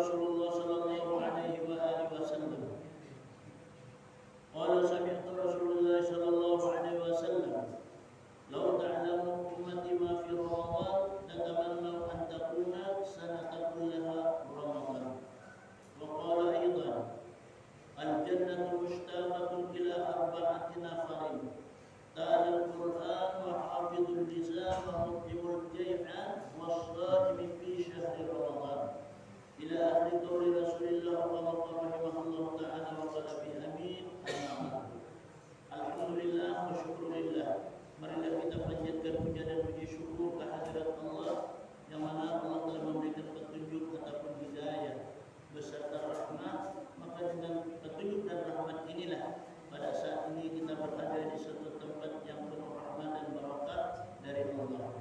Rasulullah sallallahu alaihi wa alihi wasallam. Qala sami'tu Rasulullah sallallahu alaihi wasallam, "Law ta'lamu ummati ma fi Ramadan, latamannaw an takuna sanata kullaha Ramadan." Wa qala aidan, "Al-jannatu mushtaqatun ila arba'ati nafarin, ta'al al-Qur'an wa hafidhul lisan wa mutimul jay'an was-sha'im fi syahri Ramadan." Ila akhir qauli Rasulullah rahimahullah ta'ala wa qala bi amin. Alhamdulillah wa syukurillah. Marilah kita panjatkan puja dan puji syukur kehadirat Allah, yang mana Allah telah memberikan petunjuk ataupun hidayah beserta rahmat. Maka dengan petunjuk dan rahmat inilah pada saat ini kita berada di suatu tempat yang penuh rahmat dan barakah dari Allah.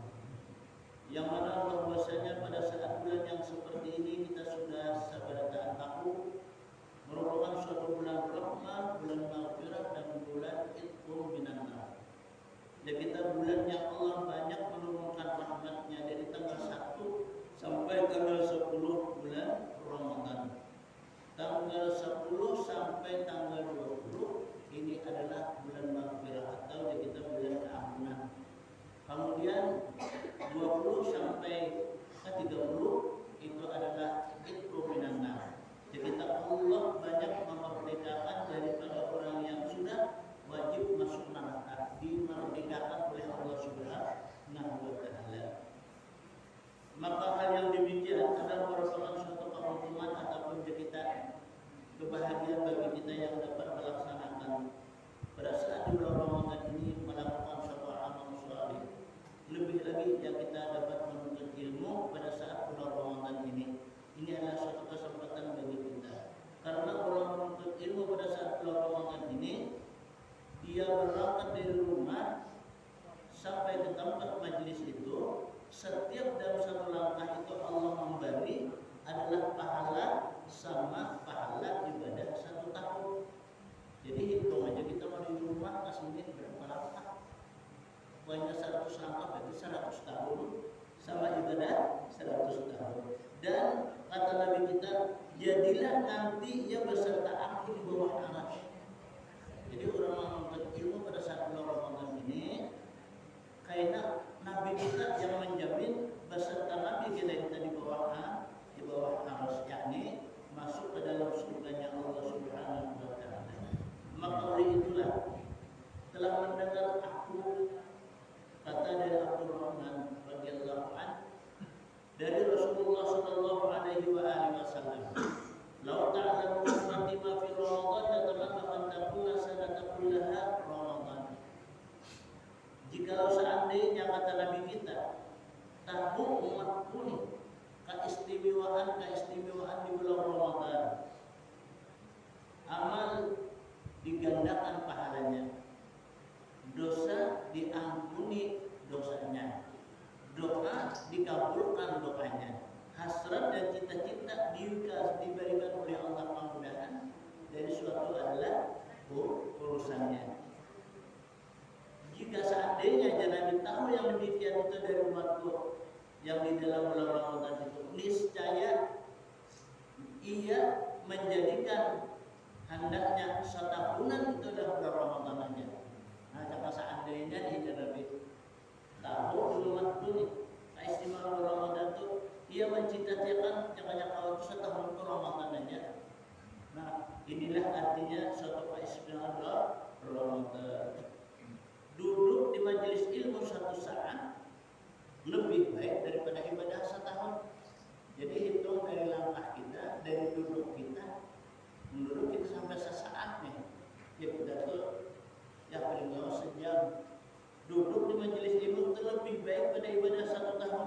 Yang mana bahwasanya pada saat bulan yang seperti ini kita sudah sabarataan tahu merupakan suatu bulan rahmat, bulan maghfirah, dan bulan itqu minan nar. Dan kita bulan yang Allah banyak menurunkan rahmatnya dari tanggal 1 sampai tanggal 10 bulan Ramadan. Tanggal 10 sampai tanggal 20 ini adalah bulan maghfirah atau kita bulan keampunan. Kemudian 20 sampai ke 30 itu adalah itqu minan nar. Jadi Allah banyak memerdekakan daripada orang yang sudah wajib masuk neraka, dimerdekakan oleh Allah Subhanahu wa taala. Maka hal yang demikian adalah merupakan suatu keuntungan ataupun kita kebahagiaan bagi kita yang dapat melaksanakan pada saat di bulan Ramadan ini melakukan suatu amal saleh. Lebih lagi yang kita dapat menuntut ilmu pada saat bulan Ramadan ini. Ini adalah suatu kesempatan bagi kita. Karena orang menuntut ilmu pada saat bulan Ramadan ini, dia berangkat dari rumah sampai ke tempat majelis itu. Setiap dalam satu langkah itu Allah memberi adalah pahala sama pahala ibadah 1 tahun. Jadi hitung aja kita mau di rumah ke sini berapa langkah? Banyak 100 langkah berarti 100 tahun sama ibadah 100 tahun. Dan kata Nabi kita, jadilah nanti ia beserta aku di bawah arsy. Jadi orang menuntut ilmu pada saat bulan Ramadan ini, karena Nabi kita yang menjamin beserta Nabi kita di bawah arsy, yakni masuk ke dalam surganya Allah Subhanahu wa taala. Maka oleh itulah telah mendengar aku kata dari Abdurrahman radhiyallahu anhu dari Rasulullah sallallahu alaihi wa alihi wasallam, "Lau ta'lamu ummati ma fi Ramadan latamannaw an takuna sanata kullaha Ramadan." Jikalau seandainya kata Nabi kita tahu umatku nih keistimewaan di bulan Ramadan, amal digandakan pahalanya, dosa diampuni dosanya, doa dikabulkan doanya, hasrat dan cita-cita diberikan oleh Allah kemudahan dari suatu adalah urusannya. Jika seandainya Nabi tahu yang demikian itu dari umatku yang di dalam bulan Ramadan itu, niscaya ia menjadikan hendaknya setahunan itu adalah bulan Ramadan aja. Nah, jika seandainya Nabi tahu umatku nih keistimewaan Ramadan itu, ia mencita-citakan jangan kalau itu setahun itu Ramadan aja. Nah, inilah artinya suatu keistimewaan Ramadan. Duduk di majelis ilmu 1 saat lebih baik daripada ibadah setahun. Jadi hitung dari langkah kita, dari duduk kita, menurut kita sampai sesaat nih. Ya kita tuh ya paling jauh sejam. Duduk di majelis ilmu itu lebih baik pada ibadah 1 tahun.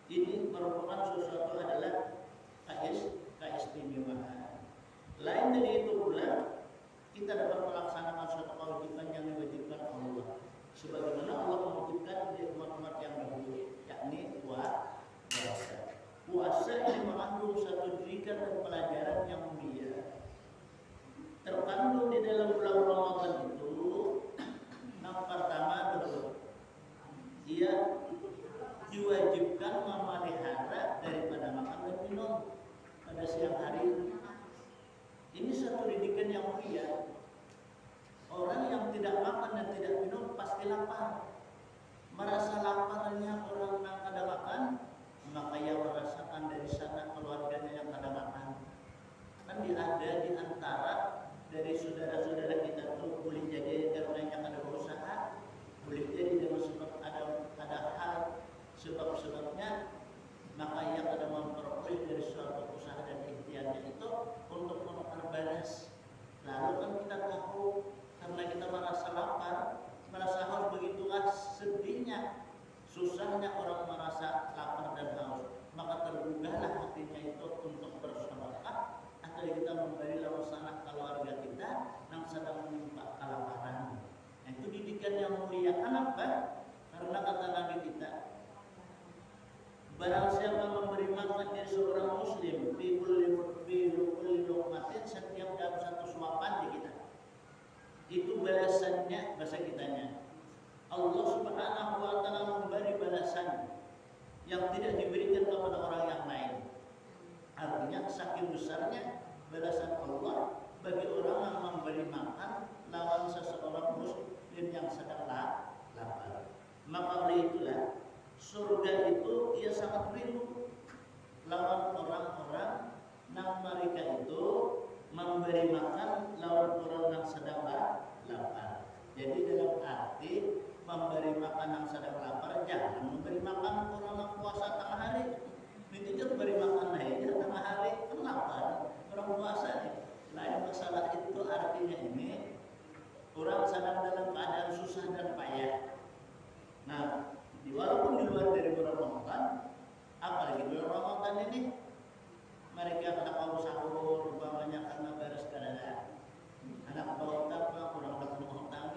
Ini merupakan sesuatu adalah keistimewaan. Lain dari itu pula kita dapat melaksanakan suatu kewajiban yang diwajibkan Allah. Sebagaimana Allah mewajibkan di umat-umat yang dahulu, yakni puasa. Puasa ini mengandung satu didikan dan pelajaran yang mulia. Terkandung di dalam bulan Ramadan itu, yang pertama dulu, dia diwajibkan memelihara daripada makan dan minum. pada siang hari. Ini satu didikan yang mulia. Orang yang tidak makan dan tidak minum pasti lapar. Merasa laparnya orang yang kada makan, maka ia merasakan dari sana keluarganya yang kada makan. Kan ada di antara dari saudara-saudara kita tuh boleh jadi orang yang kada berusaha, boleh jadi dengan sebab ada hal sebab-sebabnya, maka ia kada memperoleh dari suatu usaha dan ikhtiarnya itu untuk memakan balas. Lalu kan kita tahu karena kita merasa lapar, merasa haus, begitulah sedihnya, susahnya orang merasa lapar dan haus, maka tergugahlah hatinya itu untuk bersedekah atau kita memberi lawasan keluarga kita yang sedang menimpa kelaparan. Nah, itu didikan yang mulia. Kenapa? Karena kata Nabi kita, barang siapa memberi makan dari seorang muslim bikulli luqmatin, setiap dalam satu suapan di kita, itu balasannya bahasa kitanya Allah Subhanahu wa taala memberi balasan yang tidak diberikan kepada orang yang lain. Artinya saking besarnya balasan Allah bagi orang yang memberi makan lawan seseorang muslim yang sedang lapar. Maka oleh itulah surga itu ia sangat rindu lawan orang-orang yang mereka itu memberi makan lawan orang yang sedang lapar. Jadi dalam arti memberi makan yang sedang lapar, jangan memberi makan orang yang puasa tengah hari. Itu kan beri makan lainnya tengah hari kan lapar, orang puasa nih. Lain masalah itu artinya ini orang sedang dalam keadaan susah dan payah. Nah, walaupun di luar dari bulan Ramadan, apalagi bulan Ramadan ini, mereka kada mau sahur, umpamanya karena beres keadaan. Anak bawa utang, kurang dapat utang.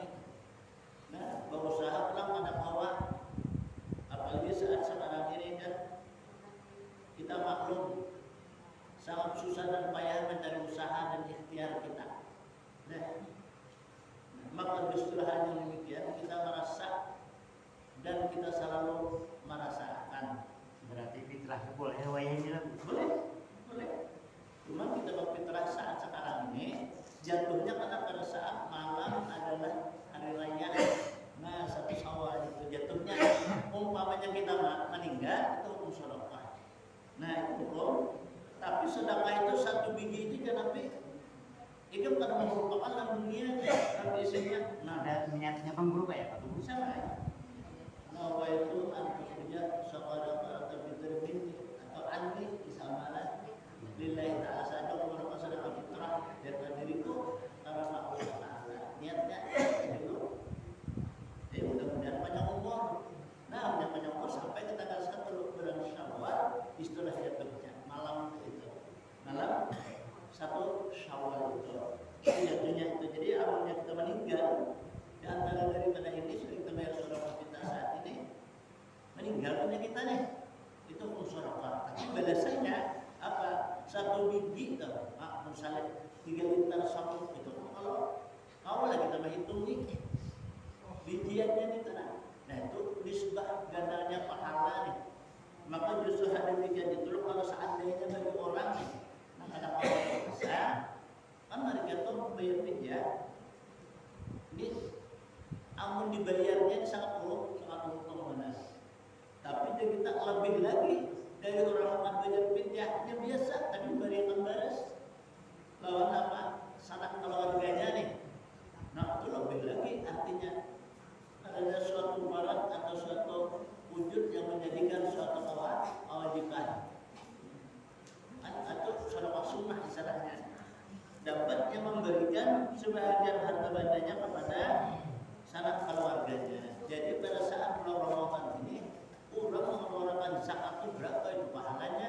Nah, berusaha pulang pada bawah. Apalagi saat sekarang ini kan kita maklum sangat susah dan payah mencari usaha dan ikhtiar kita. Nah, maka justru hanya demikian kita merasa dan kita selalu merasakan. Berarti fitrah boleh wayangnya lah. Boleh. Cuma kita berfitrah saat sekarang ini jatuhnya karena pada saat malam adalah hari raya. Nah, satu Syawal itu jatuhnya umpamanya kita meninggal itu hukum sedekah. Nah, itu hukum. Tapi sedekah itu satu biji itu jangan lebih. Itu karena merupakan dunia tapi isinya. Nah, ada niatnya Bang Guru ya, Pak Guru? Sama ya. Nah, apa itu antusnya saudara atau binti atau anni isamalan lillahi ta'ala saja merupakan sedekah fitrah dari diriku karena Allah Ta'ala. Niatnya itu. Mudah-mudahan panjang umur. Nah, panjang umur sampai ke tanggal 1 bulan Syawal istilah jatuhnya malam itu. Malam 1 Syawal itu. Jatuhnya itu. Jadi awalnya kita meninggal di antara daripada ini sering kita bayar sedekah kita saat ini meninggalnya kita nih itu sedekah. Tapi balasannya apa? 1 biji tuh. Misalnya 3 liter sabun itu kalau lagi kita menghitung nih bijiannya nih tenang. Nah itu nisbah gandanya pahala nih. Maka justru ada demikian itu kalau seandainya bagi orang nih ada puasa kan mereka tuh bayar pijat ini amun dibayarnya sangat untung benar. Tapi dia kita lebih lagi dari orang yang bayar pijaknya biasa tapi berikan baras lawan apa sanak keluarganya nih. Nah itu lebih lagi artinya ada suatu barat atau suatu wujud yang menjadikan suatu kewajiban atau sedekah sunnah istilahnya dapat yang memberikan sebahagian harta bandanya kepada sanak keluarganya. Jadi pada saat bulan Ramadan ini orang mengeluarkan zakat itu berapa itu pahalanya?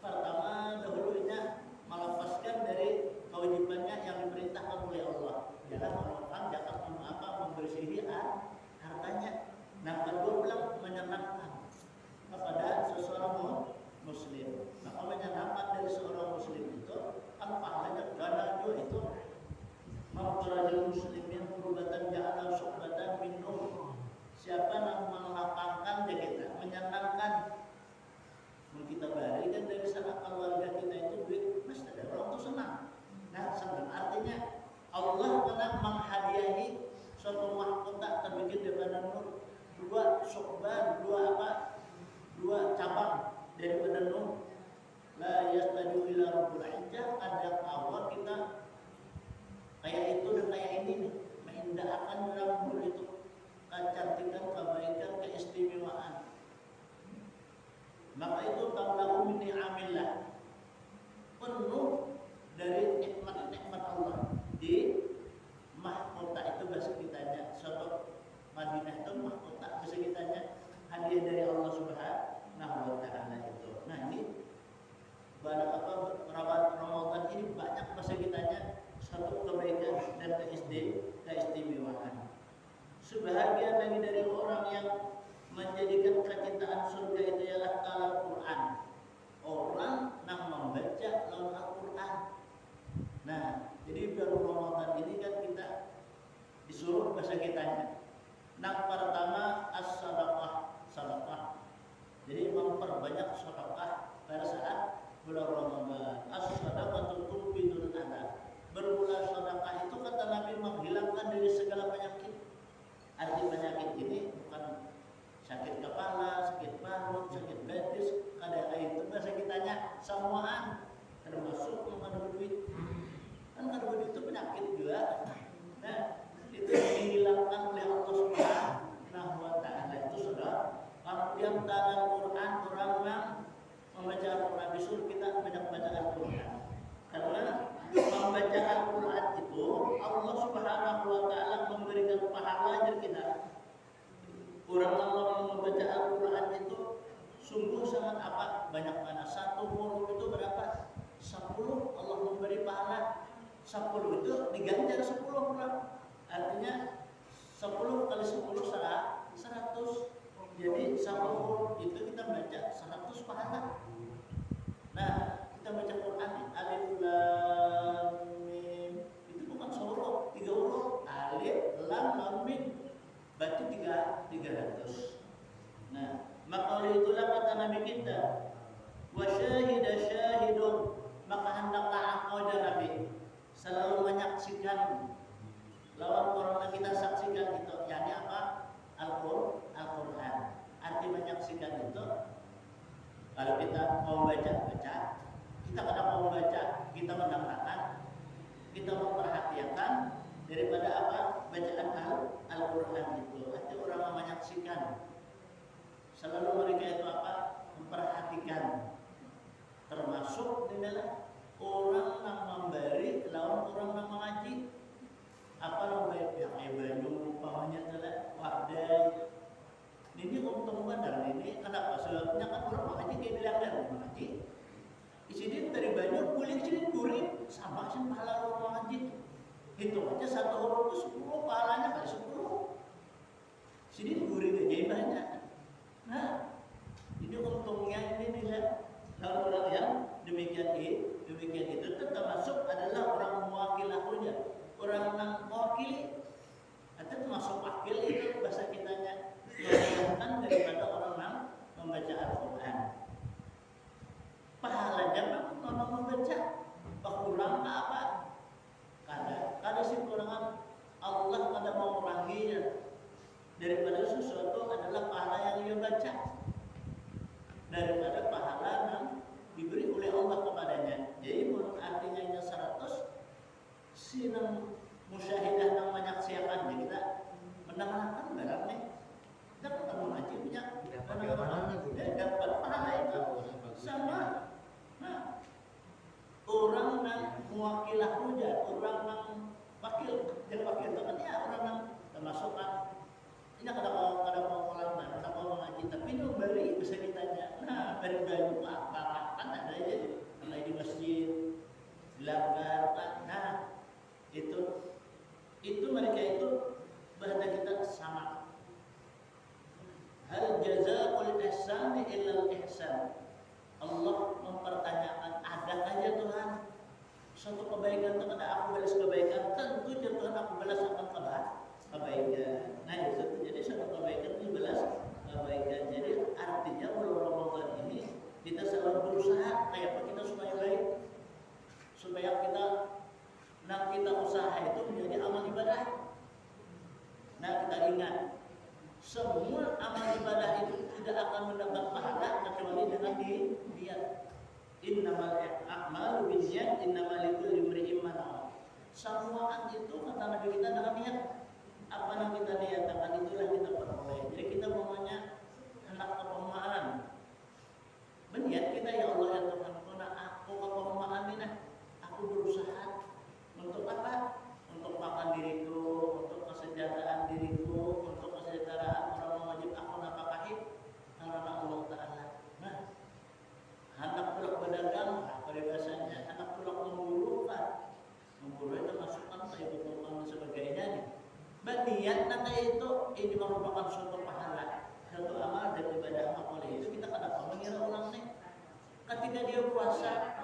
Pertama dahulunya melepaskan dari kewajibannya yang diperintahkan oleh Allah. Jangan mengeluarkan zakat membersihi hartanya. Nah kedua bilang menyenangkan kepada seseorang muslim. Maka menyenangkan dari seorang muslim itu kan pahalanya ganda itu Maqrajul muslimin qurbatan ja'ala suhbatan min nur. Siapa yang melapangkan dia kita, menyenangkan. Kita berikan dari sana keluarga kita itu Dzulhijjah kadang awal kita kayak itu dan kayak ini nih, mengindahkan dalam bulan itu kecantikan, kebaikan, keistimewaan. Maka itu tamlahu min ni'amillah, penuh dari nikmat-nikmat Allah. Di mahkota itu bahasa kitanya, suatu Madinah itu mahkota bahasa kitanya, hadiah dari Allah Subhanahu wa taala itu. Nah, ini Ramadan ini banyak bahasa kitanya satu kebaikan dan keistimewaan. Sebahagian lagi dari orang yang menjadikan kecintaan surga itu ialah Al-Quran. Orang yang membaca lawan Al-Quran. Nah, jadi baru Ramadan ini kan kita disuruh bahasa kitanya. Nah, pertama as-sadaqah. Jadi memperbanyak sedekah pada saat bulan Ramadan. As-sadaqatu tunbidul adha. Berbulan sedekah itu kata Nabi menghilangkan dari segala penyakit. Arti penyakit ini bukan sakit kepala, sakit perut, sakit betis, kada itu bahasa kitanya semuaan, termasuk mengandung duit. Kan kada duit itu penyakit juga. Nah, itu dihilangkan oleh Allah Subhanahu wa taala. Itu sudah yang dalam Quran orang yang membaca Al-Quran, disuruh kita banyak baca Al-Quran. Karena membaca Al-Quran itu Allah Subhanahu wa taala memberikan pahala ajar kita. Orang yang membaca Al-Quran itu sungguh sangat banyak mana. Satu huruf itu berapa? 10 Allah memberi pahala. 10 itu diganjar 10 pula. Artinya 10 kali 10 100. Jadi satu huruf itu kita baca 100 pahala. Nah, kita baca Quran alif lam mim itu bukan sehuruf, 3 huruf. Alif lam mim baca 300. Nah, maka oleh itulah kata Nabi kita, wa syahida syahidun, maka hendaklah engkau dan Nabi selalu menyaksikan lawan corona kita saksikan itu, yakni apa? Al-Quran. Arti menyaksikan itu, kalau kita mau baca, kita kadang mau baca, kita mendengarkan, kita memperhatikan daripada apa? Bacaan Al-Quran itu. Arti orang yang menyaksikan. Selalu mereka itu apa? Memperhatikan. Termasuk di dalam orang yang memberi lawan orang yang mengaji. Apa namanya yang Bandung umpamanya adalah Wadai. Ini untung bandar ini kenapa? Sebabnya kan orang mengaji kayak bilang kan mengaji. Di sini dari Bandung kulit sini gurih sama sih pahala orang mengaji. Hitung aja satu huruf itu 10 pahalanya kali 10. Sini gurih aja banyak. Nah, ini untungnya ini nih kalau orang yang demikian itu termasuk adalah orang mewakilahnya. Orang yang mewakili atau termasuk wakil itu bahasa kitanya mewakilkan daripada orang yang membaca Al-Quran. Pahalanya memang membaca, kurang apa? Kada sih kurangan. Allah kada mau meranginya daripada sesuatu adalah pahala yang dia baca daripada pahala yang diberi oleh Allah kepadanya. Jadi artinya 100 sinang musyahidah yang menyaksikan, ya kita mendengarkan barang nih, kita kan mengaji punya dapat pahala itu sama. Nah, orang yang mewakilah hujat, orang yang wakil itu kan ya orang yang termasuk kan ini kada mau ulama, kada mau mengaji, tapi ini beri bisa ditanya. Nah, beri baju apa kan ada aja di masjid, di langgar kan. Nah, itu mereka itu bahasa kita sama. Hal jazaa'ul ihsani illa al-ihsan. Allah mempertanyakan, adakah Tuhan suatu kebaikan kepada aku balas kebaikan? Tentu Tuhan aku balas akan kebaikan. Nah, itu jadi suatu kebaikan dibalas kebaikan. Jadi artinya bulan Ramadan ini kita selalu berusaha kayak apa kita supaya baik, supaya kita usaha itu menjadi amal ibadah. Nah, kita ingat semua amal ibadah itu tidak akan mendapat pahala kecuali dengan niat. Innamal a'malu niat, innamal likulli imri'in ma nawa. Semua itu kata Nabi kita dengan niat. Apa yang kita niatkan itulah kita peroleh. Jadi kita maunya hendak kepemahaman. Berniat kita, ya Allah ya Tuhanku, aku kepemahaman ini, aku berusaha untuk apa? Untuk makan diriku, untuk kesejahteraan diriku, untuk kesejahteraan orang wajib aku nafkahi karena Allah Ta'ala. Nah, hendak pulang berdagang, peribahasanya hendak pulang memburu kan, memburu itu masukkan kayu betul dan sebagainya nih. Berniat nanti itu ini merupakan suatu pahala, suatu amal dan ibadah amal. Oleh itu kita kenapa mengira ulang nih? Ketika dia puasa,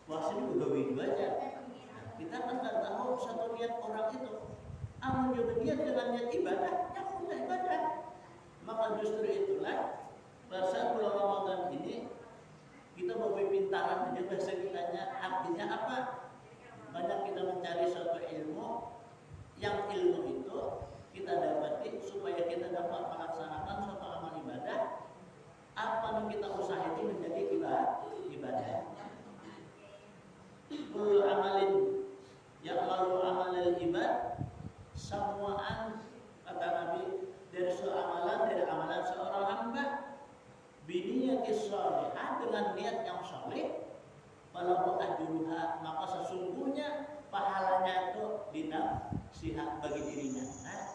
puasa ini begawi aja. Kita kan nggak tahu satu niat orang itu. Amun juga niat dengan niat ibadah, yang punya ibadah. Maka justru itulah pada bulan Ramadan ini kita mau pintaran menjaga sekitarnya. Artinya apa? Banyak kita mencari suatu ilmu, yang ilmu itu kita dapati supaya kita dapat melaksanakan suatu amal ibadah. Apa yang kita usaha itu menjadi ibadah. Kullu amalin ya'malu amalal ibad, semuaan kata Nabi dari amalan seorang hamba biniyatis shalihah, dengan niat yang saleh, walau ajruha, maka sesungguhnya pahalanya itu dinasihat bagi dirinya. Nah,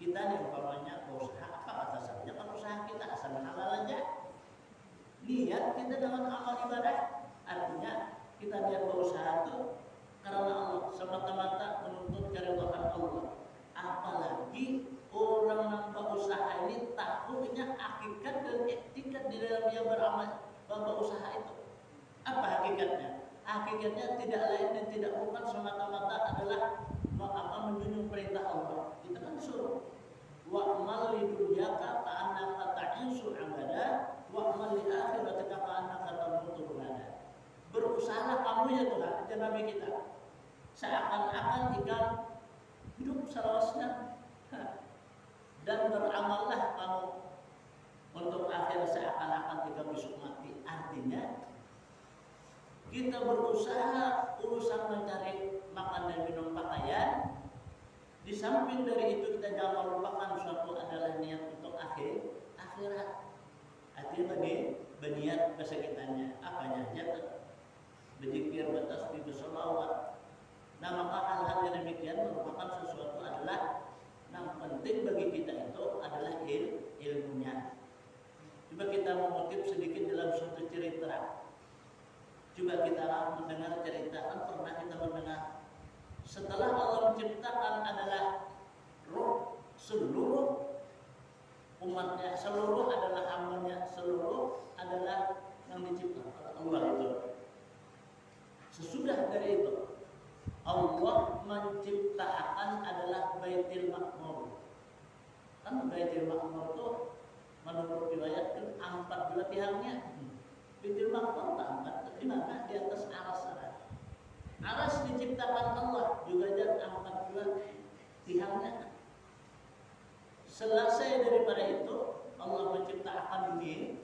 kita nih umpamanya usaha apa kata saja, kalau usaha kita asal halal aja. Niat kita dengan amal ibadah, artinya kita niat berusaha itu karena Allah, semata-mata menuntut keridhaan Allah. Apalagi orang yang berusaha ini takutnya hakikat dan etikat di dalam dia beramal berusaha itu. Apa hakikatnya? Hakikatnya tidak lain dan tidak bukan semata-mata adalah menjunjung perintah Allah. Kita kan disuruh wa'mal lidunyaka ka'annaka ta'ishu abada wa'mal li akhiratika ka'annaka tamutu ghada. Berusahalah kamu ya Tuhan, kata Nabi kita, seakan-akan ikan hidup seluasnya, dan beramallah kamu untuk akhir seakan-akan ikan besok mati. Artinya kita berusaha urusan mencari makan dan minum pakaian. Di samping dari itu kita jangan melupakan suatu adalah niat untuk akhirat. Artinya berniat kesekitannya. Apanya? Nyata berzikir, bertasbih, berselawat. Nah, maka hal-hal yang demikian merupakan sesuatu adalah yang penting bagi kita itu adalah ilmunya. Coba kita mengutip sedikit dalam suatu cerita. Coba kita mendengar cerita, kan pernah kita mendengar. Setelah Allah menciptakan adalah roh seluruh umatnya, seluruh adalah hambanya, seluruh adalah yang diciptakan Allah itu. Sesudah dari itu Allah menciptakan adalah Baitul Ma'mur. Kan Baitul Ma'mur itu menurut riwayat kan 4 tiangnya. Baitul Ma'mur tak di mana? Di atas aras. Aras diciptakan Allah juga ada 4 tiangnya. Selesai daripada itu Allah menciptakan dunia.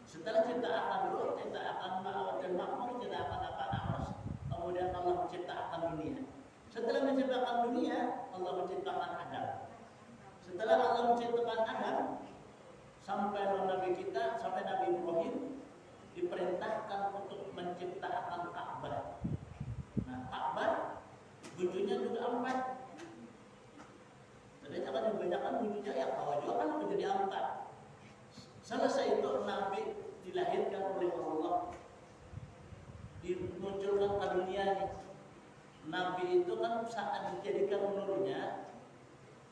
Setelah ciptakan roh, ciptakan Baitul Ma'mur, ciptakan aras. Kemudian Allah menciptakan dunia. Setelah menciptakan dunia, Allah menciptakan Adam. Setelah Allah menciptakan Adam, sampai Nabi kita, sampai Nabi Ibrahim diperintahkan untuk menciptakan Ka'bah. Nah, Ka'bah bujunya juga 4. Jadi jangan dibanyakan bujunya ya, kalau juga kan menjadi 4. Selesai itu Nabi dilahirkan oleh Allah, dimunculkan ke dunia ini. Nabi itu kan saat dijadikan nurnya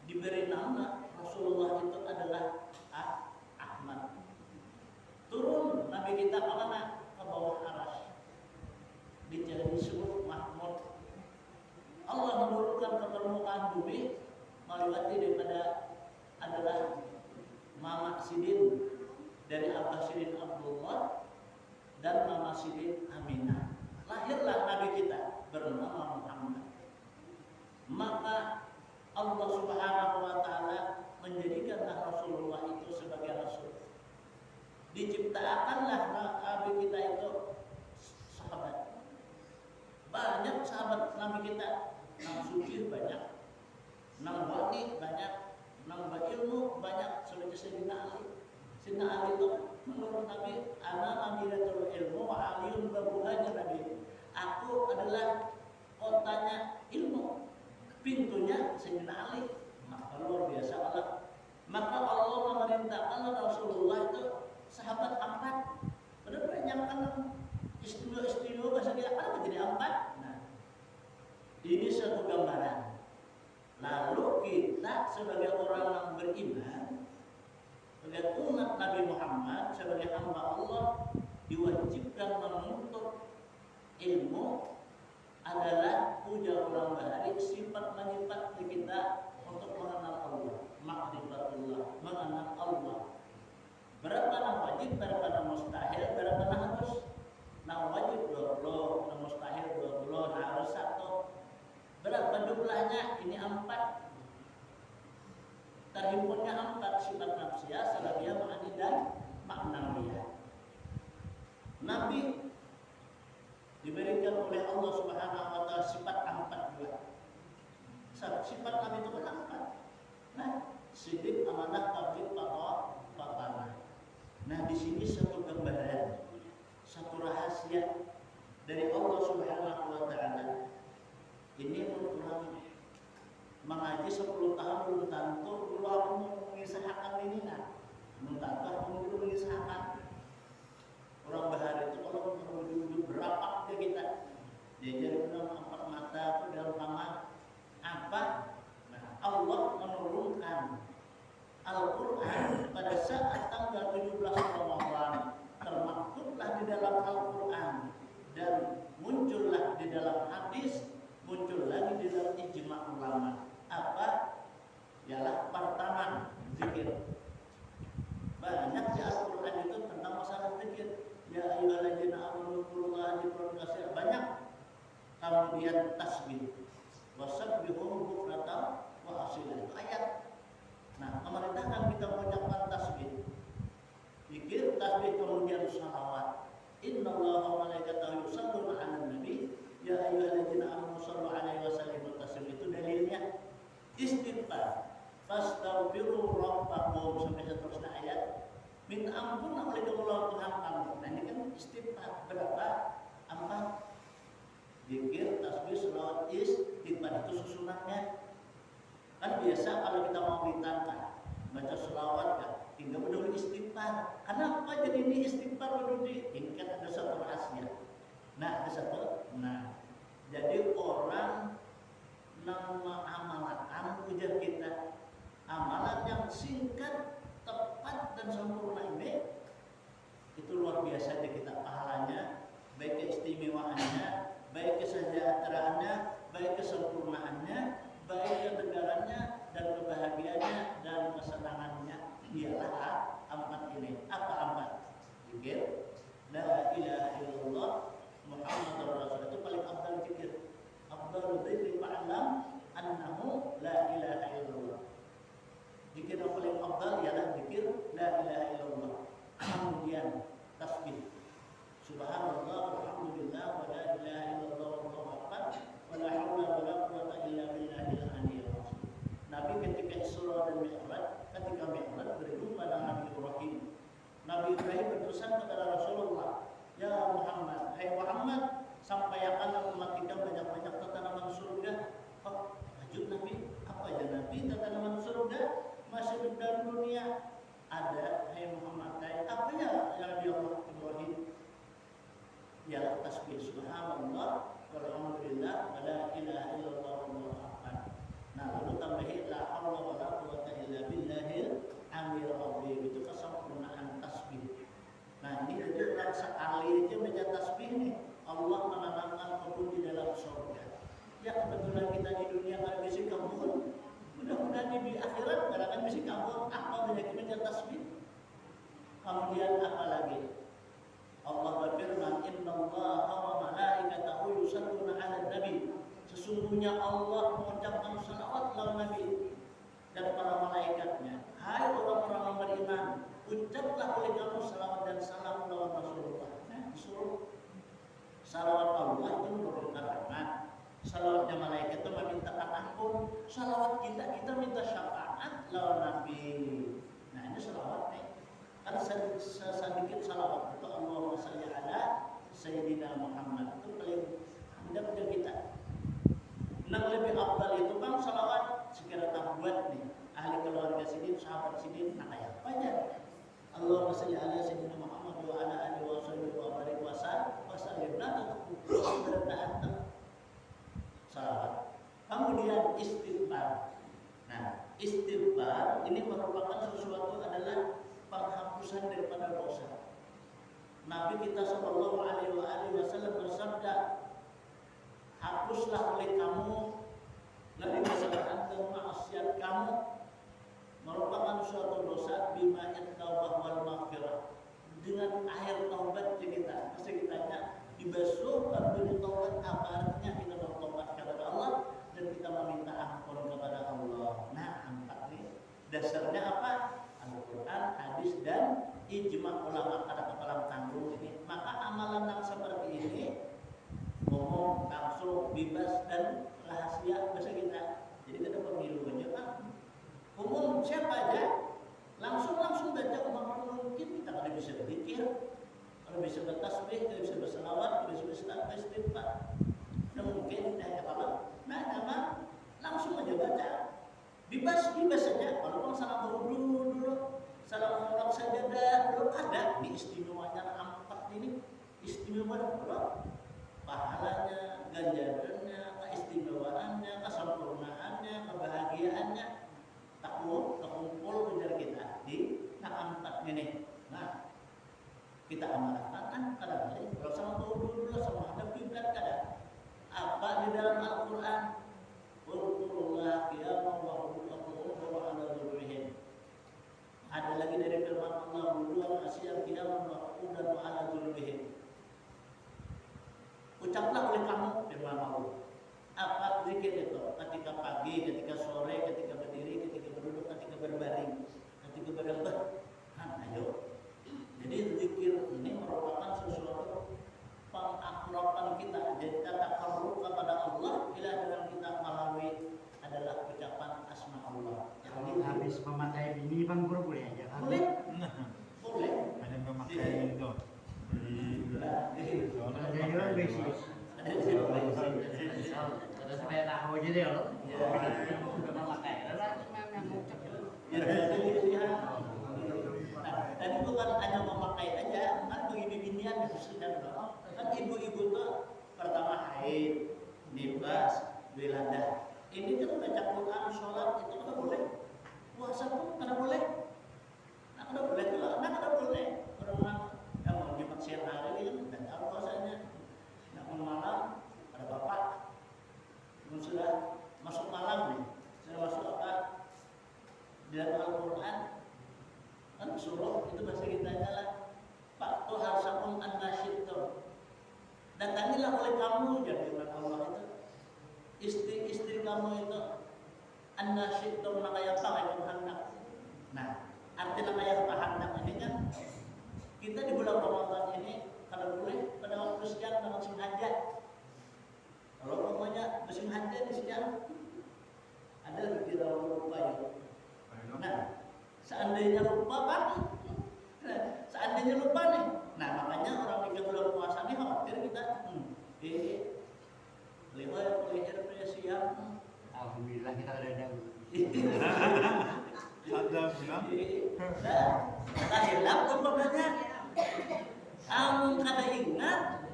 diberi nama Rasulullah itu adalah Ahmad. Turun Nabi kita ke mana? Ke bawah aras. Disebut Mahmud. Allah menurunkan ke permukaan bumi melewati daripada adalah Mama Sidin dari Abah Sidin Abdullah dan Mama Sidin Aminah. Lahirlah Nabi kita bernama Muhammad. Maka Allah Subhanahu wa taala menjadikanlah Rasulullah itu sebagai rasul. Diciptakanlah Nabi kita itu sugih banyak, nambah wali banyak, nambah ilmu banyak. Seperti Sayyidina Ali. Sayyidina Ali itu menurut Nabi, ana madinatul ilmu wa aliyun babuhanya Nabi. Aku adalah kotanya ilmu, pintunya Sayyidina Ali. Maka luar biasa Allah. Maka Allah memerintahkan Rasulullah itu sahabat angkat. Padahal banyak kan istimewa bahasa dia kan jadi angkat. Nah, ini satu gambaran. Lalu kita sebagai orang yang beriman, sebagai umat Nabi Muhammad, sebagai hamba Allah, diwajibkan menuntut ilmu adalah puja orang bahari, sifat menyifat kita untuk mengenal Allah, ma'rifatullah, mengenal Allah. Berapa yang wajib, berapa yang mustahil, berapa yang harus. Nah wajib 20, nah mustahil 20, nah harus 1. Berapa jumlahnya? Ini 4. Terhimpunnya 4 sifat nafsiyah, salabiyah, ma'ani dan ma'nawiyah. Nabi diberikan oleh Allah Subhanahu wa taala sifat 4 juga. Sifat Nabi itu kan 4. Nah, sidik, amanah, tabligh, pamanah. Nah, di sini satu gambaran, satu rahasia dari Allah Subhanahu wa taala. Ini orang mengaji 10 tahun belum tentu dulu aku mengisahkan ini nah. Belum tentu aku dulu mengisahkan. Orang bahari itu kalau menuju berapa dia kita. Dia jadi benar 4 mata itu dalam kamar apa? Nah, Allah menurunkan Al-Quran pada saat tanggal 17 Ramadan, termaktublah di dalam Al-Quran dan muncullah di dalam hadis, muncul lagi di dalam ijma' ulama. Apa? Ialah pertama zikir. Banyak di Al-Quran itu tentang masalah zikir. Ya ayyuhalladzina amanu dzkurullaha dzikran katsiran. Banyak. Kemudian tasbih. Wasabbihuhu bukratan wa asila. Itu ayat. Nah, memerintahkan kita mengucapkan tasbih. Zikir, tasbih, kemudian salawat. Innallaha wa malaikatahu yusholluna 'alan nabi. Ya ayyuhalladzina amanu shallu 'alaihi wa sallimu taslima. Itu dalilnya. Istighfar. Fastaghfiru rabbakum sampai seterusnya ayat. Minta ampun oleh Allah Tuhan kamu. Nah, ini kan istighfar. Berapa? 4. Zikir, tasbih, salawat, istighfar. Itu susunannya. Kan biasa kalau kita mau ditantang baca selawat kan tinggal berdua istighfar. Kenapa jadi ini istighfar berdua? Ini kan ada satu rahasia. Nah ada satu. Nah jadi orang nama amalan ujar kita amalan yang singkat, tepat dan sempurna ini itu luar biasa di kita pahalanya, baik keistimewaannya, baik kesejahteraannya, baik kesempurnaannya, baik ketegarannya dan kebahagiaannya dan kesenangannya. Ialah 4 ini. Apa 4? Zikir, la ilaha illallah, Muhammadur Rasul. Itu paling afdal zikir. Afdalul dzikri fa'lam annahu la ilaha illallah. Zikir yang paling afdal ialah zikir la ilaha illallah. Kemudian tasbih. Subhanallah walhamdulillah wa la ilaha illallah wallahu akbar wa la haula wa la quwwata illa billahil aliyyil azim. Nabi ketika Isra dan Mi'raj, ketika Mi'raj berjumpa dengan Nabi Ibrahim. Nabi Ibrahim berpesan kepada Rasulullah, "Ya Muhammad, hai Muhammad, sampaikan umat kita banyak-banyak tanaman surga." Oh, lanjut Nabi, apa aja Nabi tanaman surga? Masih di dalam dunia ada, hai Muhammad, apa ya yang Nabi Allah Ibrahim? Ya tasbih subhanallah walhamdulillah wa la ilaha illallah wallahu akbar. Nah, lalu tambahin la haula wa la quwwata illa billahil aliyil azim. Itu kesempurnaan tasbih. Nah, ini jadi orang sekali aja baca tasbih nih, Allah menanamkan kebun di dalam surga. Ya kebetulan kita di dunia nggak bisa kebun, mudah-mudahan di akhirat nggak akan bisa kebun. Apa banyak baca tasbih? Kemudian apa lagi? Allah berfirman, "Innallaha wa malaikatahu yusholluna 'alan nabi." Sesungguhnya Allah mengucapkan salawat kepada Nabi dan para malaikatnya. Hai orang-orang yang beriman, ucaplah oleh kamu salawat dan salam kepada Rasulullah. Nah, disuruh salawat Allah itu memberikan rahmat. Salawatnya malaikat itu memintakan salawat kita minta syafaat lawan Nabi. Nah ini salawat nih. Kan sedikit salawat itu Allahumma shalli ala Sayyidina Muhammad itu paling hendaknya kita. Nah lebih afdal itu kan salawat sekira tak buat nih ahli keluarga sini, sahabat sini, nah kayak apa aja. Allahumma shalli ala Sayyidina Muhammad wa ala alihi wa sahbihi wa barik wa sallim. Nah itu salawat. Kemudian istighfar. Nah istighfar ini merupakan sesuatu adalah penghapusan daripada dosa. Nabi kita sallallahu alaihi wasallam bersabda, hapuslah oleh kamu dari kesalahan dan maksiat kamu merupakan suatu dosa bima'in taubah wal maghfirah, dengan air taubat kita. Pasti kitanya dibasuh lalu ditaubat. Apa artinya? Kita bertobat kepada Allah dan kita meminta ampun kepada Allah. Nah, empat ini dasarnya apa? Al-Quran, hadis, dan ijma ulama pada kepala tanggung ini. Maka amalan yang seperti ini ngomong langsung bebas dan rahasia bahasa kita. Jadi kita pemilu aja kan umum siapa aja langsung baca umum mungkin kita kalau bisa berpikir, kalau bisa bertasbih, kalau bisa berselawat, kalau bisa beristighfar. Dan mungkin apa? Nah, nama langsung aja baca. Bebas saja. Walaupun salam dulu, salam orang sajadah dulu ada di istimewanya empat ini istimewa dulu. Pahalanya, ganjarannya, keistimewaannya, kesempurnaannya, kebahagiaannya, terkumpul ujar kita di empat ini. Nah, kita amalkan kan kadang-kadang kalau sama dulu sama ada kiblat kadang. Apa di dalam Al-Quran? Qulullah qiyaman wa qu'udan wa 'ala dzurrihim. Ada lagi dari firman Allah, wudu'an asiyam qiyaman wa qu'udan wa 'ala dzurrihim. Ucaplah oleh kamu firman Allah. Apa zikir itu? Ketika pagi, ketika sore, ketika berdiri, ketika berduduk, ketika berbaring, ketika berlembah. Ayo. Jadi zikir ini merupakan sesuatu pengakraban kita. Jadi kita takarrub kepada Allah bila dalam kita melalui adalah ucapan asma Allah. Kalau habis memakai bini bang guru boleh aja kan? Boleh. Boleh. Ada memakai itu. Ada juga bisnis. Ada supaya tahu aja deh lo. Udah memakai. Dan itu kan hanya memakai aja, kan bagi bibinian sudah kan ibu-ibu tuh pertama haid, nifas, wiladah. Ini kan baca Quran, sholat itu kan boleh, puasa pun kan boleh. Nah kan boleh juga, nah kan boleh. Orang yang mau Jumat siang hari ini kan tidak tahu puasanya. Nah malam ada bapak, sudah masuk malam nih, sudah masuk apa? Di dalam Al-Quran kan suruh itu bahasa kita adalah Pak Tuhan sakum an-nasyidtum, datangilah oleh kamu jadi Allah itu istri kamu itu an-nasyidtum nakaya pakai hendak. Nah arti nakaya hendak ini kan kita di bulan Ramadan ini kalau boleh pada waktu siang dengan musim hajat. Kalau pokoknya musim hajat di siang ada kira lupa ya. Nah seandainya lupa kan, seandainya lupa nih, nah makanya orang di bulan puasa nih khawatir kita, leher siang. Alhamdulillah kita ada daun. Ada bilang. Nah hilang umpamanya, amun kada ingat,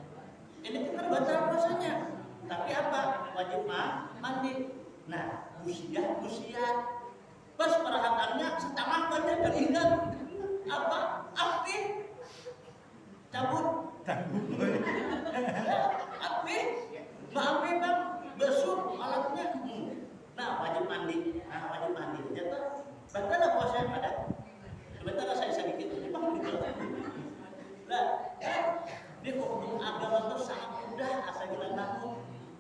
ini kita batal puasanya. Tapi apa? Wajib mandi. Nah, usia. Pas perhatiannya setengah banyak dan ingat apa? Api cabut. Api, api bang, besuk alatnya. Nah wajib mandi. Aja tuh. Batal puasanya pada. Sebentar saya sedikit aja bang gitu. Nah, di hukum agama itu sangat mudah asal kita tahu,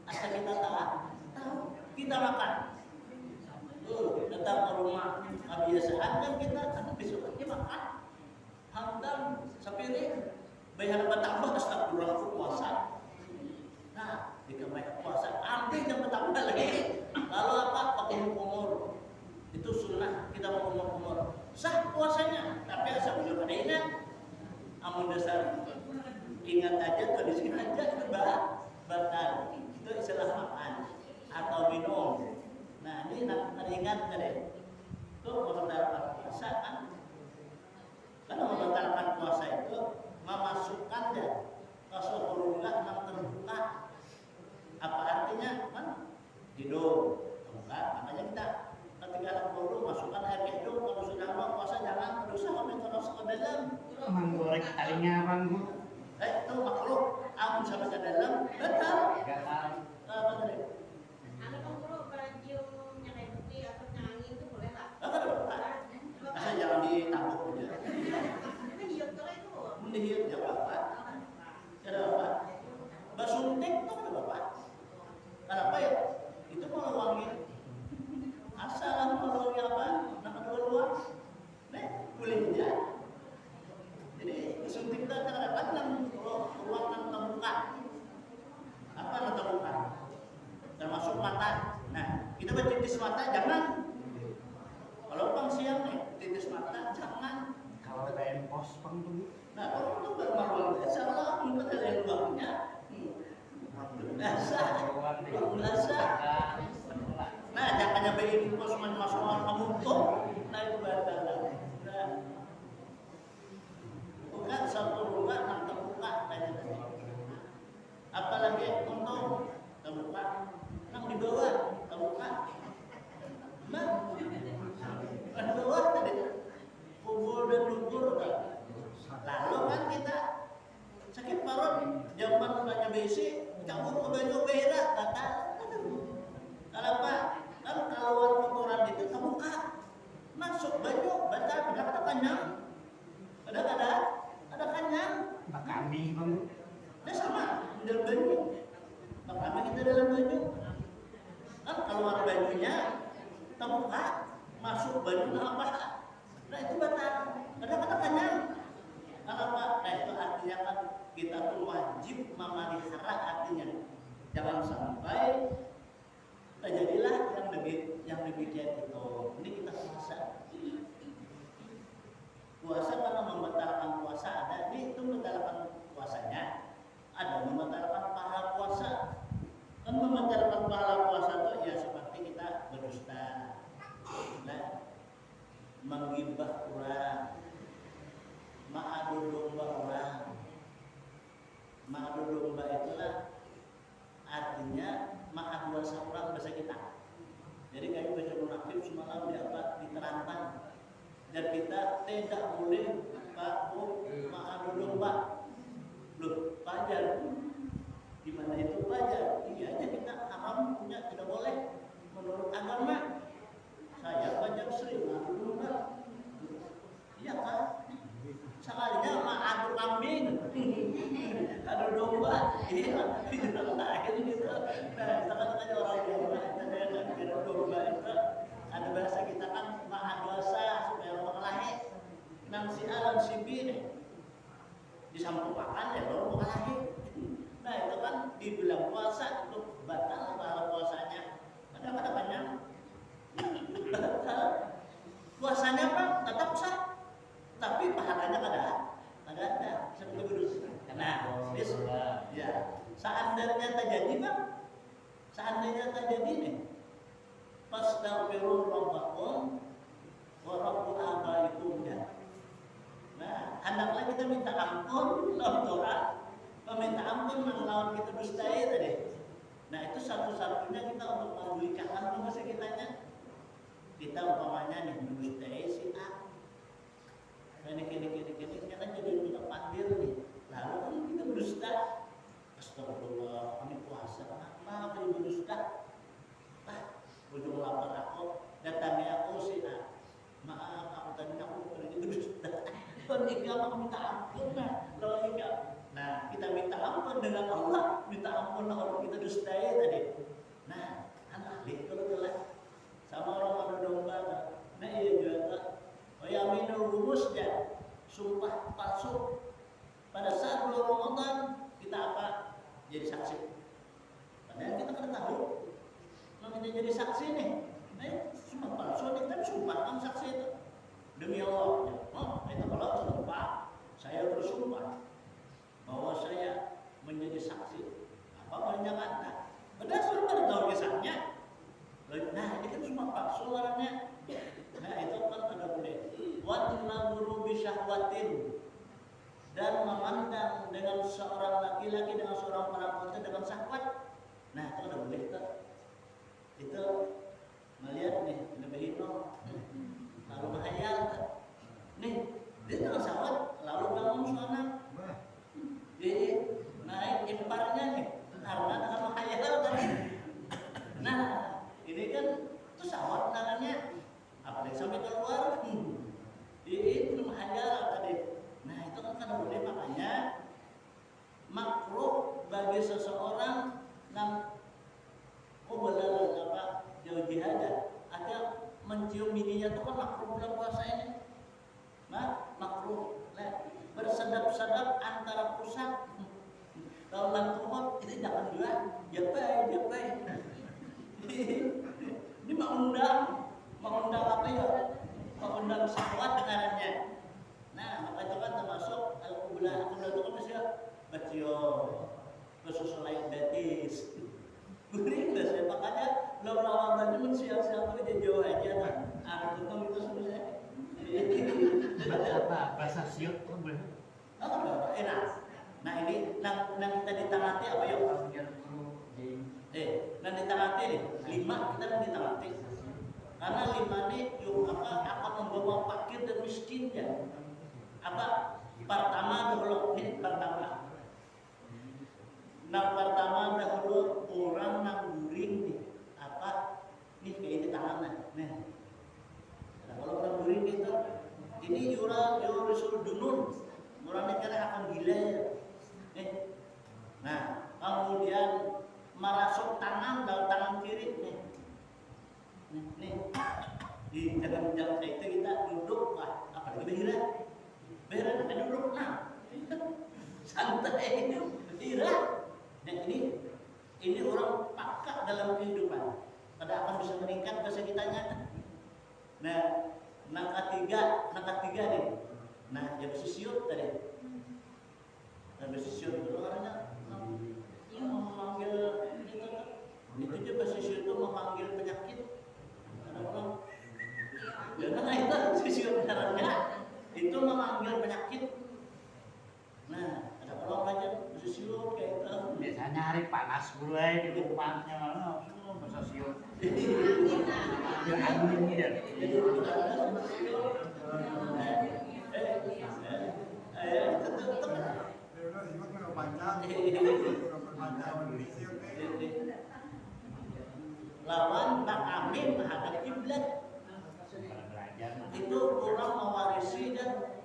asal kita tahu, kita makan. Datang ke rumah kebiasaan kan kita kan besoknya makan hantam sepiring bayar bertambah astagfirullah puasa. Nah jika banyak puasa ambil yang bertambah lagi lalu apa pakai hidung, terbuka. Makanya kita ketika anak baru masukkan air ke hidung, kalau sudah mau puasa jangan berusaha terus ke dalam. Menggoreng talinya bang Bu. Itu makhluk, amun sampai ke dalam, betul. Gatal. Apa tadi? Anu Bang Guru, kalau ciumnya kayak putih atau angin itu boleh lah. Apa ada? Asal jangan ditabuk aja. Kan hiut kalau itu. Mendihit ya apa? Ada apa? Basuntik itu ada apa? Kenapa ya? Itu malah wangi. Asal malah wangi apa? Nak keluar. Nih, kulitnya. Jadi suntik itu terdapat yang ruangan terbuka. Apa yang terbuka? Termasuk mata. Nah, kita bertitis mata jangan. Kalau bang siang nih, titis mata jangan. Kalau ada pos bang tuh. Nah, kalau itu bermaruan biasa lah, mungkin ada yang luangnya. Biasa, biasa. Nah, jangan nyampe infus masuk orang kamutung. Nah, itu batal. Nah, bukan satu buka, enam terbuka tadi. Apalagi untuk terbuka, enam di bawah terbuka. Nah, di bawah tadi kubur dan lumpur kan. Lalu kan kita sakit parut zaman banyak besi campur ke baju berak kata kenapa kan kalau kotoran itu terbuka masuk baju baca ada kanyang ada kanyang Bak kami bang Bu. nah sama di dalam baju kami kita dalam baju kan keluar bajunya terbuka masuk baju apa nah itu batal ada kata kanyang. Kenapa? Nah itu artinya kan kita tuh wajib memelihara artinya. Jangan sampai terjadilah yang demikian itu. Ini kita puasa. Puasa karena membatalkan puasa ada, ini itu membatalkan puasanya. Ada membatalkan pahala puasa. Kan membatalkan pahala puasa itu ya seperti kita berdusta, nah, menggibah orang. Ma'adu domba orang. Ma'adu domba itulah artinya ma'adu wasa orang bahasa kita. Jadi kami baca munafik semalam di apa? Diterantang. Dan kita tidak boleh Pak Bu ma'adu domba. Loh, pajar. Gimana itu pajar? Iya aja kita haram punya tidak boleh menurut agama. Saya pajar sering ma'adu domba. Iya kan? Sekalinya mah adu kambing, adu domba, iya, lain gitu. Nah, kata-katanya orang Jawa, adu domba itu ada bahasa kita kan mah adu asa supaya orang lahir. Nang si A dan si B nih disampaikan ya baru mau lahir. Nah itu kan dibilang puasa itu batal pahala puasanya. Ada banyak batal puasanya Pak tetap sah. Tapi pahalanya ada seperti itu. Nah, ya, seandainya terjadi Bang, seandainya terjadi nih, fastaghfiru rabbakum wa rabbu abaikum ya. Nah, hendaklah kita minta ampun lawan Torah, meminta ampun melawan kita dustai tadi. Nah, itu satu-satunya kita untuk memulihkan dosa kitanya. Kita umpamanya nih mendustai si A. Kini kan jadi minta pandir nih. Lalu kan kita berdusta. Astagfirullah, kami puasa. Kenapa kami berdusta? Ujung lapar aku, datangnya aku sih. Maaf, aku tadi aku pergi berdusta. Nikah maka minta ampun kalau nikah. Nah, kita minta ampun dengan Allah, minta ampun kalau kita dustai tadi. Nah, anak kalau telah sama orang adu domba. Nah, iya juga. Yaminul rumusnya sumpah palsu pada saat bulan Ramadan kita apa jadi saksi. Padahal kita kan tahu kalau kita jadi saksi nih, sumpah palsu nih tapi sumpah kan saksi itu demi Allah. Oh itu kalau sumpah saya bersumpah bahwa saya menjadi saksi apa banyak kata. Padahal sudah pada tahu kisahnya. Nah ini kan sumpah palsu orangnya. Nah itu kan ada boleh. Wan nadhuru bi syahwatin dan memandang dengan seorang laki-laki dengan seorang perempuan dengan syahwat. Nah itu ada boleh tak? itu melihat nih lebihin no lalu menghayal nih dia tengah sawat lalu bangun suara jadi naik imparnya nih karena dengan menghayal tadi. Nah ini kan itu sawat namanya apalagi sampai keluar itu menghayal tadi. Nah itu kan karena boleh, makanya makruh bagi seseorang yang jauh jihad ada mencium bininya itu kan makruh bulan puasa ini. Makruh bersedap-sedap antara pusat kalau langkung itu jangan juga japai ini mengundang apa ya, mengundang syahwat dengarannya. Nah maka itu kan termasuk al-qublah itu kan masih bacio khusus lain betis guring dah saya makanya lo lawan pun siapa aja jauh aja kan tentang itu sebenarnya apa bahasa siut tuh boleh enak. Nah ini nang kita ditangati apa yuk nang ditangati nih 5 kita nang ditangati karena 5 nih yuk akan membawa fakir dan miskinnya apa pertama dahulu nih pertama dahulu orang nang guring nih apa nih kayak ini tangan nih nah, kalau orang guring itu ini yurusul dunun orang negara akan gila ya nah kemudian merasuk tangan dalam tangan kiri nih di jangan itu kita duduk apalagi berat kita duduk santai berat. Dan ini orang pakak dalam kehidupan. Pada akan bisa meningkat bahasa kitanya. Nah, ketiga nih. Nah, yang sisiut tadi. Yang sisiut itu orangnya memanggil itu juga sisiut itu memanggil penyakit. Ada orang. Karena itu sisiut caranya itu memanggil penyakit. Nah, ada orang aja sisiut kayak itu. biasanya hari panas gue di tempatnya langsung bahasa siut dia angin gitu lawan tak amin menghadap kiblat itu kurang mewarisi dan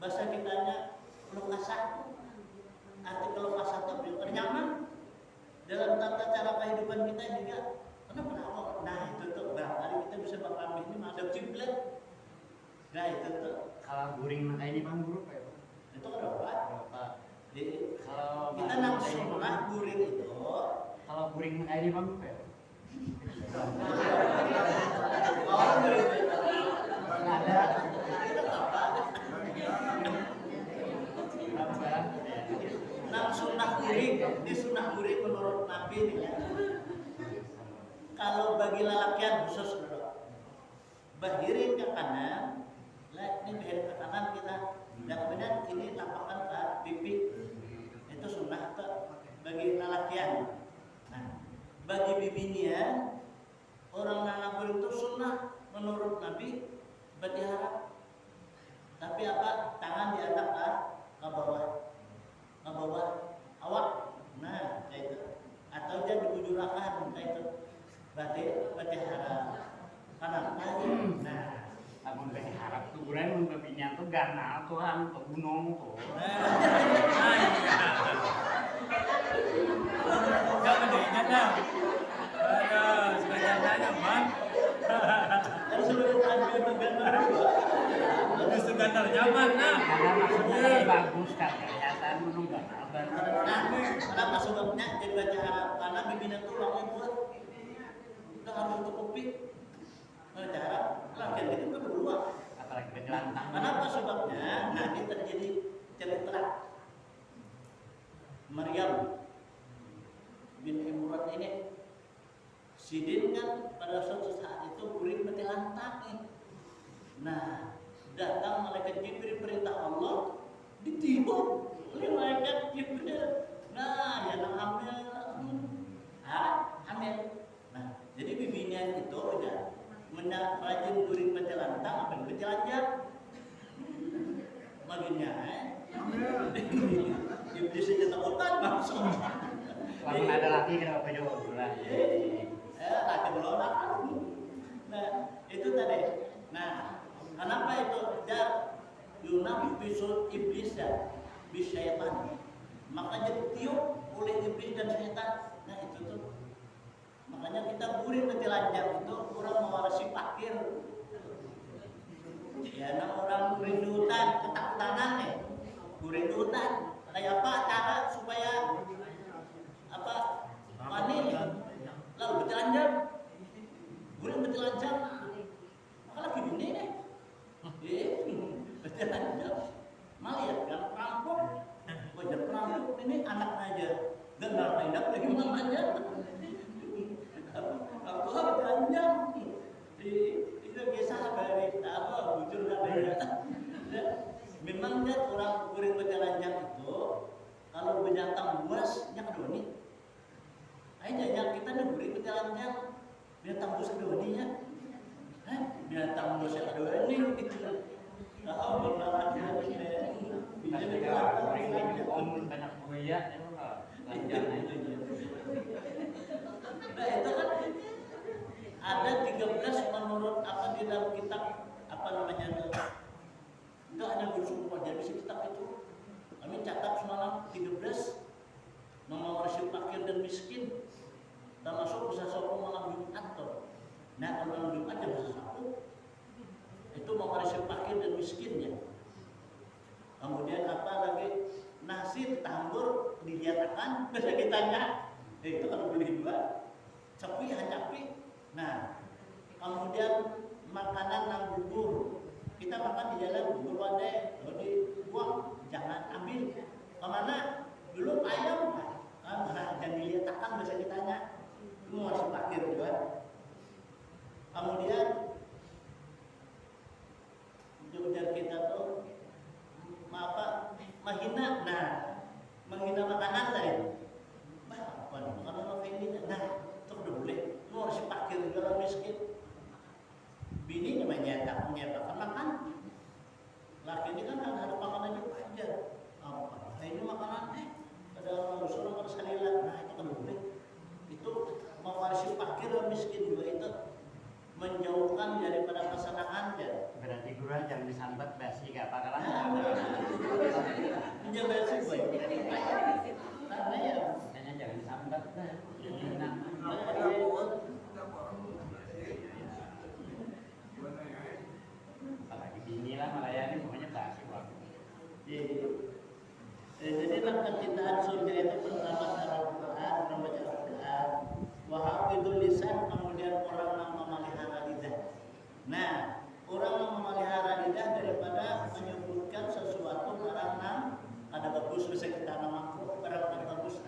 bahasa kitanya lokasah arti kelokasah itu nyaman dalam tata cara kehidupan kita juga kenapa nah itu tuh barangkali kita bisa berkambing ini menghadap kiblat. Nah itu tuh kalau guring kayak ini bang guru kayak itu kenapa? Jadi kalau kita langsung guring itu kalau guring kayak ini bang kayak ada sunnah guring, di sunnah guring menurut Nabi ini ya. Kalau bagi lelakian khusus bahirin ke kanan, ini bahirin ke kanan kita, dan kemudian ini tampakkan ke pipi, itu sunnah bagi lelakian. Nah, bagi bibinya orang nalabur itu sunnah menurut Nabi berdiharap, tapi apa tangan diangkat ke bawah awak, nah kayak itu, atau dia dibujurakan kayak itu, berarti harap kanan aja. Nah, namun berarti harap tuh gue mun babinya tuh ganal tuh ke gunung tuh. Jangan diingat dah. Sekarang tanya man. harus sudah tadi benar. Itu sekedar nyaman nah. Karena maksudnya bagus kan kelihatan menung ganal Nah, kenapa sebabnya jadi baca harap karena bibina tulangnya buat udah harus tutupi. Baca harap lagi itu kan berdua. apalagi berjelantang. Kenapa sebabnya? Nah, ini terjadi cerita Maryam bin Imran ini. Sidin kan pada suatu saat itu guring mati lantang. Nah, datang malaikat Jibril perintah Allah ditiup oleh malaikat Jibril. Nah, yang hamil, hamil. Nah, jadi rajin kuring pencelantang apa yang pencelanjang maginya iblis aja takutan langsung Lamun ada laki kenapa jauh lah. laki melolak. Nah itu tadi. Nah kenapa itu jar yunaf bisul iblis ya bisyaitan, makanya ditiup oleh iblis dan setan. Nah itu tuh makanya kita kuring pencelanjang itu kurang mewarisi fakir. Ya, orang kuring di hutan, ketakutan nih, kuring di hutan. Kayak apa cara supaya apa panen lalu bertelanjang, kuring bertelanjang, maka lagi gini nih, bertelanjang, malah ya kan perampok, wajar perampok ini anak aja, dan nggak pindah lagi mamanya, apa bertelanjang, itu kisah dari apa bujur katanya. Memang kan orang kuring bertelanjang itu kalau binatang buasnya kedoni. Aja yang kita nih kuring bertelanjang binatang buas kedoninya. Binatang buas yang kedoni gitu. Tahu benar Tapi kalau kuring ini pun banyak buaya itu kalau lanjang aja. Nah itu kan ada 13 menurut apa di dalam kitab apa namanya itu ada bersumpah jadi di kitab itu kami catat semalam 13 mewarisi fakir dan miskin termasuk bisa sopong malam Jumat tuh. Nah kalau malam Jumat jam 1 itu mewarisi fakir dan miskin ya. Kemudian apa lagi nasi tambur dinyatakan bisa kitanya itu kalau pilih dua capi hancapi. Nah kemudian makanan yang bubur kita makan di jalan bubur wadai kalau dibuang jangan ambil kemana dulu ayam dan dilihatkan bisa ditanya itu masih fakir juga. Kemudian ujar kita tuh apa menghina, nah menghina makanan lain apa makanan kayak ini nah itu udah boleh itu harus fakir juga miskin. Bini menyatakan makan. Laki ini kan ada makanan juga aja. Apa? Nah, ini makanan ada orang harus halilan. Nah itu kan boleh. Itu mewarisi fakir dan miskin juga itu menjauhkan daripada kesenangannya. Berarti guru jangan disambat basi gak bakalan. Menjaga sih karena ya. Hanya jangan disambat. Apalagi bini lah melayani pokoknya basi waktu. Jadi kecintaan surga itu pertama cara Al-Quran, membaca Al-Quran, wahafidul lisan, kemudian orang yang memelihara lidah. Nah, orang yang memelihara lidah daripada menyebutkan sesuatu barang yang ada bagus bisa kita namakan barang yang bagus.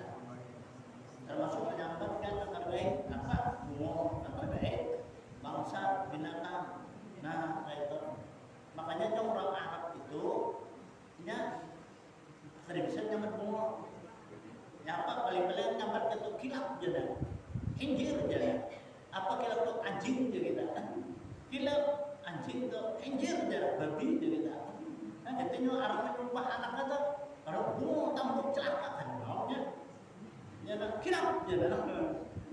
Termasuk menyampaikan kata baik apa bunga kata baik bangsa binatang. Nah, itu makanya orang Arab itu nya sering bisa nyambat bunga. Ya apa paling-paling nyambat itu kilap aja, hinjir aja. Apa kilap itu anjing aja kita. Kilap anjing itu hinjir aja, babi aja kita. Nah, katanya Arabnya rumah anaknya tuh kalau bunga tambah celaka kan maunya. Ya kan kilap aja,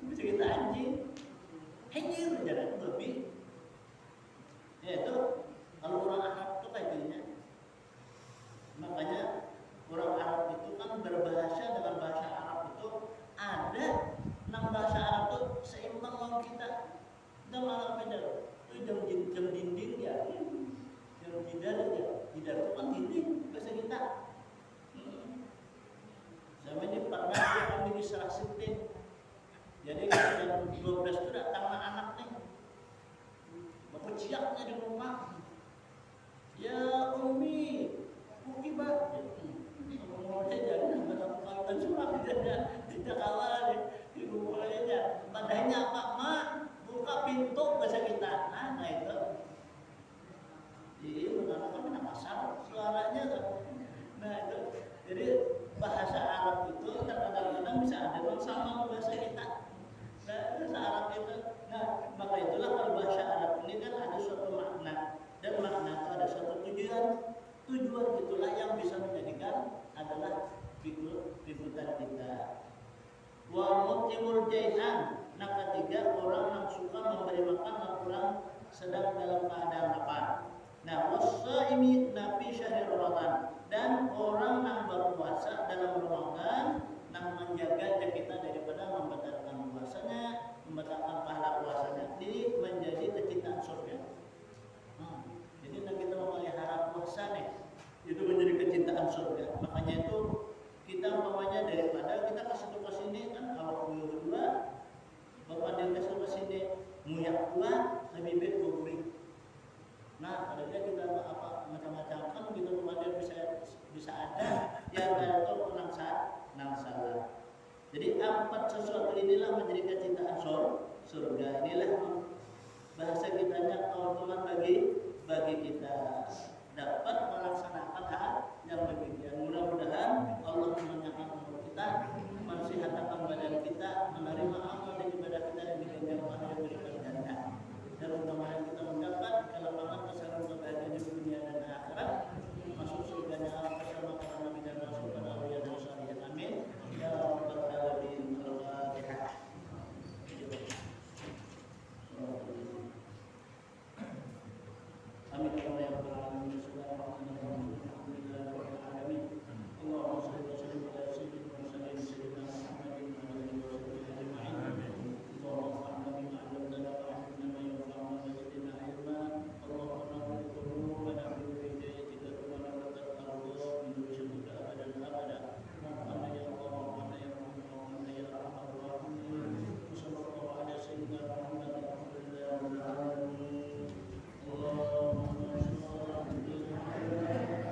bisa kita anjing, hinjir aja, babi. Ya itu kalau orang Arab itu kayak gini. Makanya orang Arab itu kan berbahasa dengan bahasa Arab itu ada 6 bahasa Arab itu seimbang dengan kita. Kita malah beda. Itu jam dinding ya, jam jidar ya. Jidar itu kan dinding bahasa kita. Sama ini pernah dia ambil di Salah Sintin. Jadi jam 12 itu datang anak nih. Bapak ciaknya di rumah. Ya Umi, Ukibah. Kemudian jadi melakukan surat tidak kalah di rumahnya. Padahal apa mak buka pintu bahasa kita. Nah itu. Jadi mengatakan mana kasar suaranya tuh. Nah itu. Jadi bahasa Arab itu kadang-kadang bisa ada sama bahasa kita. Nah bahasa Arab itu. Nah maka itulah kalau bahasa Arab syarat ini kan ada suatu makna, dan makna itu ada suatu tujuan. Tujuan itulah yang bisa menjadikan adalah pikiran kita. Wa mutimul jai'an. Nah, ketiga, orang yang suka memberi makan orang sedang dalam keadaan lapar. Nah, wasaimi nabi syahr Ramadan, dan orang yang berpuasa dalam Ramadan yang menjaga kita daripada membatalkan puasanya, membatalkan pahala puasanya, ini menjadi kecintaan surga. Jadi nak kita memelihara puasa nih, itu menjadi kecintaan surga. Makanya itu kita umpamanya daripada kita kasih ke sini kan awak dua, bapak dia kasih ke sini muyak dua, lebih baik guguring. Nah, adanya kita apa macam-macam kan kita kemudian bisa ada yang atau nang salah. Jadi empat sesuatu inilah menjadi kecintaan surga. Inilah bahasa kitanya keuntungan bagi kita dapat melaksanakan hal yang demikian. Mudah-mudahan Allah menyenangkan umur kita, mensehatkan badan kita, menerima amal dan ibadah kita dan diganjar pahala yang berikan jannah. Dan mudah-mudahan kita mendapat kelapangan